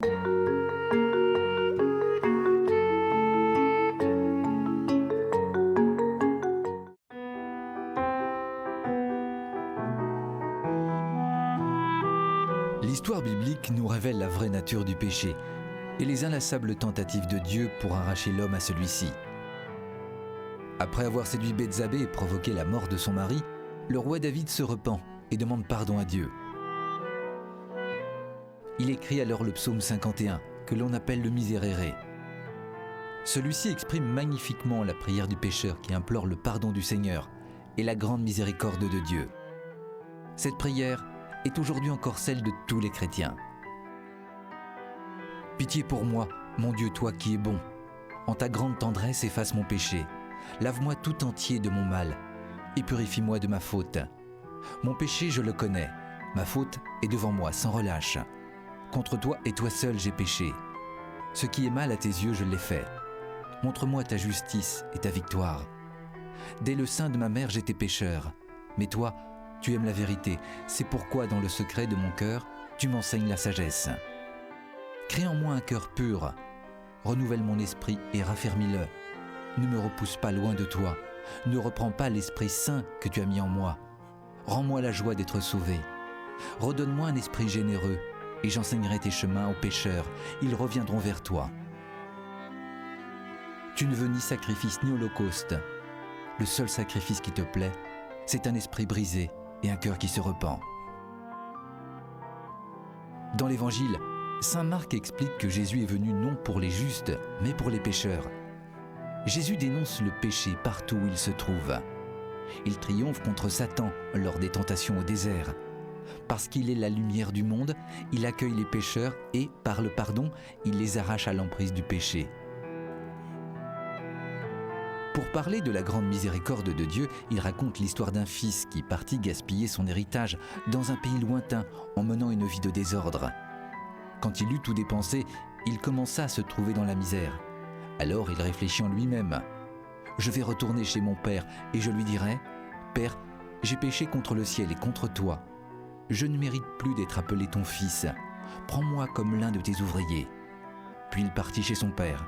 L'histoire biblique nous révèle la vraie nature du péché et les inlassables tentatives de Dieu pour arracher l'homme à celui-ci. Après avoir séduit Bethzabée et provoqué la mort de son mari, le roi David se repent et demande pardon à Dieu. Il écrit alors le psaume 51, que l'on appelle le Miserere. Celui-ci exprime magnifiquement la prière du pécheur qui implore le pardon du Seigneur et la grande miséricorde de Dieu. Cette prière est aujourd'hui encore celle de tous les chrétiens. Pitié pour moi, mon Dieu, toi qui es bon. En ta grande tendresse, efface mon péché. Lave-moi tout entier de mon mal et purifie-moi de ma faute. Mon péché, je le connais. Ma faute est devant moi, sans relâche. Contre toi et toi seul, j'ai péché. Ce qui est mal à tes yeux, je l'ai fait. Montre-moi ta justice et ta victoire. Dès le sein de ma mère, j'étais pécheur. Mais toi, tu aimes la vérité. C'est pourquoi, dans le secret de mon cœur, tu m'enseignes la sagesse. Crée en moi un cœur pur. Renouvelle mon esprit et raffermis-le. Ne me repousse pas loin de toi. Ne reprends pas l'Esprit Saint que tu as mis en moi. Rends-moi la joie d'être sauvé. Redonne-moi un esprit généreux et j'enseignerai tes chemins aux pécheurs. Ils reviendront vers toi. Tu ne veux ni sacrifice ni holocauste. Le seul sacrifice qui te plaît, c'est un esprit brisé et un cœur qui se repent. Dans l'Évangile, saint Marc explique que Jésus est venu non pour les justes, mais pour les pécheurs. Jésus dénonce le péché partout où il se trouve. Il triomphe contre Satan lors des tentations au désert. Parce qu'il est la lumière du monde, il accueille les pécheurs et, par le pardon, il les arrache à l'emprise du péché. Pour parler de la grande miséricorde de Dieu, il raconte l'histoire d'un fils qui partit gaspiller son héritage dans un pays lointain en menant une vie de désordre. Quand il eut tout dépensé, il commença à se trouver dans la misère. Alors il réfléchit en lui-même. « Je vais retourner chez mon père et je lui dirai « Père, j'ai péché contre le ciel et contre toi. Je ne mérite plus d'être appelé ton fils. Prends-moi comme l'un de tes ouvriers. » Puis il partit chez son père.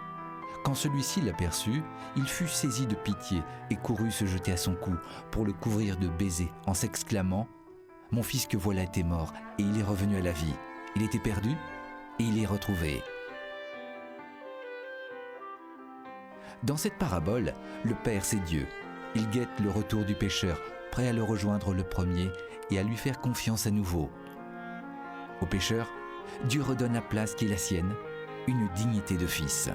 Quand celui-ci l'aperçut, il fut saisi de pitié et courut se jeter à son cou pour le couvrir de baisers en s'exclamant « Mon fils que voilà était mort et il est revenu à la vie. Il était perdu et il est retrouvé. » Dans cette parabole, le Père c'est Dieu. Il guette le retour du pécheur, prêt à le rejoindre le premier et à lui faire confiance à nouveau. Au pécheur, Dieu redonne la place qui est la sienne, une dignité de fils.